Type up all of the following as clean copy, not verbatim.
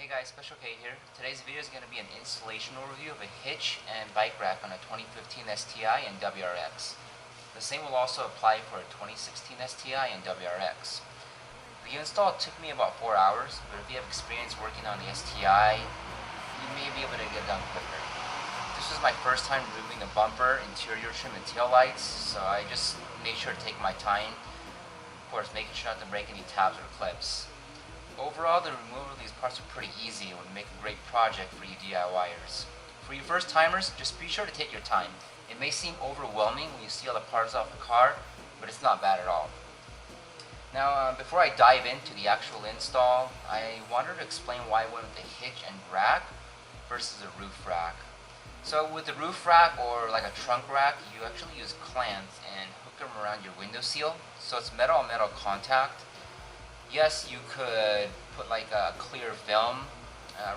Hey guys, Special K here. Today's video is going to be an installation overview of a hitch and bike rack on a 2015 STi and WRX. The same will also apply for a 2016 STi and WRX. The install took me about 4 hours, but if you have experience working on the STi, you may be able to get it done quicker. This was my first time removing the bumper, interior trim, and tail lights, so I just made sure to take my time. Of course, making sure not to break any tabs or clips. Overall, the removal of these parts are pretty easy and would make a great project for you DIYers. For you first timers, just be sure to take your time. It may seem overwhelming when you see all the parts off the car, but it's not bad at all. Now, before I dive into the actual install, I wanted to explain why I went with a hitch and rack versus a roof rack. So with the roof rack or like a trunk rack, you actually use clamps and hook them around your window seal, so it's metal on metal contact. Yes, you could put like a clear film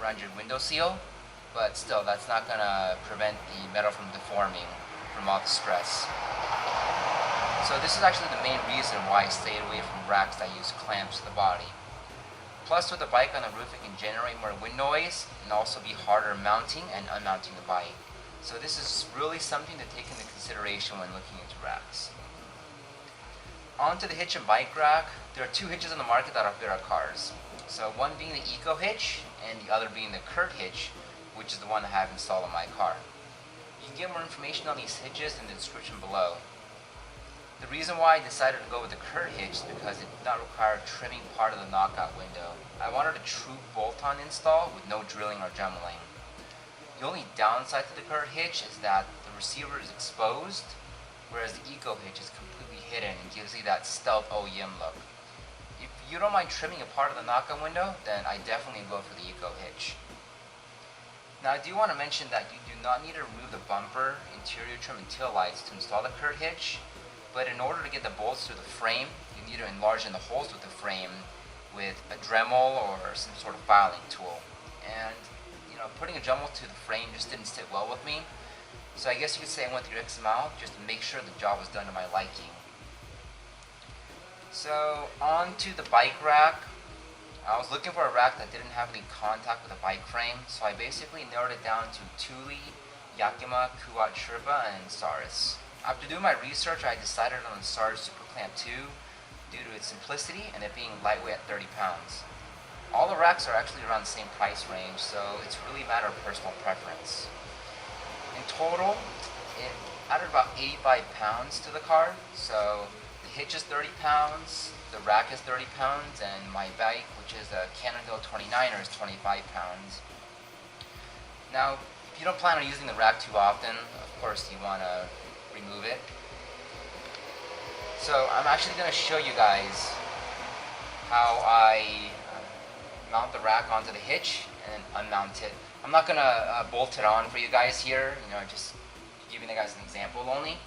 around your window seal, but still that's not going to prevent the metal from deforming from all the stress. So this is actually the main reason why I stayed away from racks that use clamps to the body. Plus, with the bike on the roof, it can generate more wind noise and also be harder mounting and unmounting the bike. So this is really something to take into consideration when looking into racks. On to the hitch and bike rack. There are two hitches on the market that outfit our cars. So one being the Eco hitch and the other being the Curt hitch, which is the one I have installed on my car. You can get more information on these hitches in the description below. The reason why I decided to go with the Curt hitch is because it did not require trimming part of the knockout window. I wanted a true bolt-on install with no drilling or dremeling. The only downside to the Curt hitch is that the receiver is exposed, whereas the Eco hitch is completely hidden and gives you that stealth OEM look. If you don't mind trimming a part of the knockout window, then I definitely go for the Eco hitch. Now I do want to mention that you do not need to remove the bumper, interior trim, and tail lights to install the Curt hitch, but in order to get the bolts through the frame, you need to enlarge in the holes with the frame with a Dremel or some sort of filing tool. And putting a Dremel to the frame just didn't sit well with me. So I guess you could say I went the extra mile just to make sure the job was done to my liking. So on to the bike rack. I was looking for a rack that didn't have any contact with the bike frame, so I basically narrowed it down to Thule, Yakima, Kuat Sherpa, and Saris. After doing my research, I decided on the Saris SuperClamp 2 due to its simplicity and it being lightweight at 30 pounds. All the racks are actually around the same price range, so it's really a matter of personal preference. In total, it added about 85 pounds to the car, so the hitch is 30 pounds, the rack is 30 pounds, and my bike, which is a Cannondale 29er, is 25 pounds. Now, if you don't plan on using the rack too often, of course you want to remove it. So I'm actually going to show you guys how I mount the rack onto the hitch and unmount it. I'm not going to bolt it on for you guys here, just giving you guys an example only.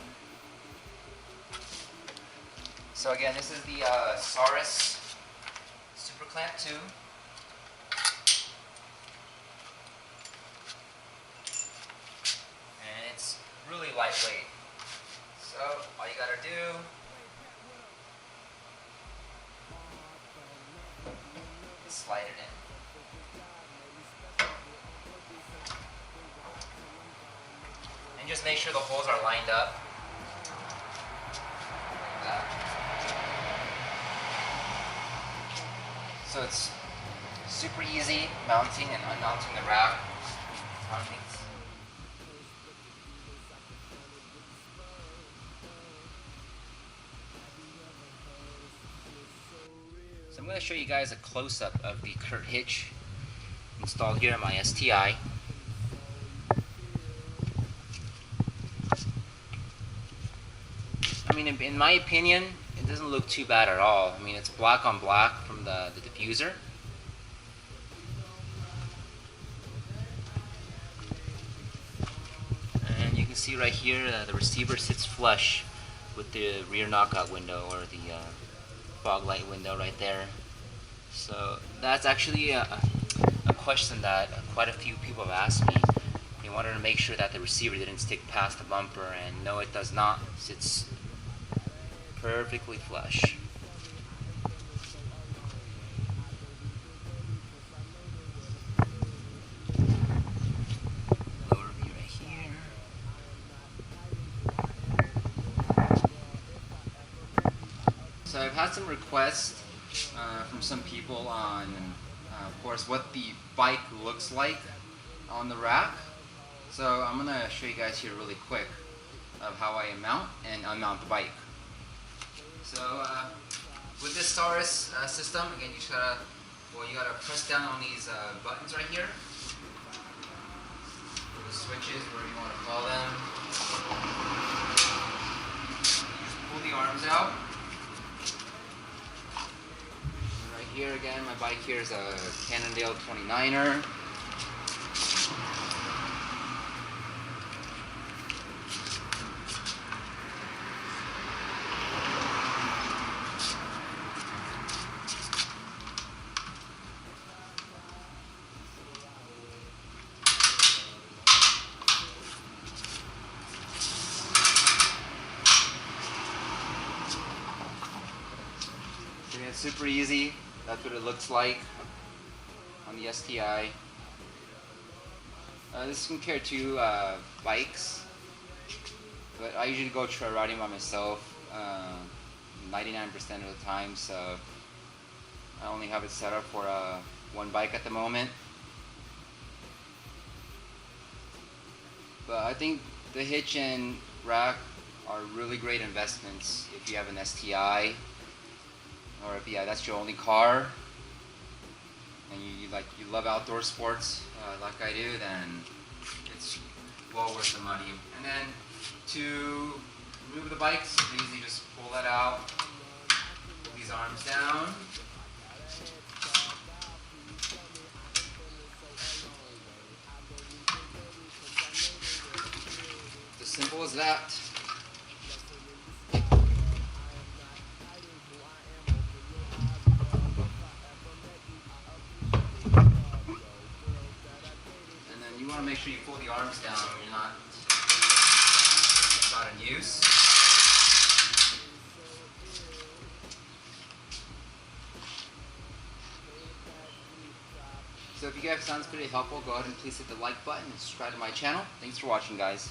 So again, this is the Saris SuperClamp 2. And it's really lightweight. So all you gotta do is slide it in. And just make sure the holes are lined up. Like that. So it's super easy mounting and unmounting the rack. So I'm going to show you guys a close-up of the Curt hitch installed here on my STi. I mean, in my opinion, it doesn't look too bad at all. I mean, it's black on black from the diffuser. And you can see right here, the receiver sits flush with the rear knockout window, or the fog light window right there. So that's actually a question that quite a few people have asked me. They wanted to make sure that the receiver didn't stick past the bumper, and no, it does not. It sits perfectly flush. So I've had some requests from some people on, of course, what the bike looks like on the rack. So I'm going to show you guys here really quick of how I mount and unmount the bike. So with this Saris system, again, you gotta press down on these buttons right here, the switches, whatever you want to call them. You just pull the arms out. And right here again, my bike here is a Cannondale 29er. It's super easy. That's what it looks like on the STi. This is compared to bikes, but I usually go trail riding by myself 99% of the time, so I only have it set up for one bike at the moment. But I think the hitch and rack are really great investments if you have an STi. Or if that's your only car, and you love outdoor sports like I do, then it's well worth the money. And then to remove the bikes, it's easy. Just pull that out, pull these arms down. It's as simple as that. You want to make sure you pull the arms down when you're not in use. So if you guys found this pretty helpful, go ahead and please hit the like button and subscribe to my channel. Thanks for watching, guys.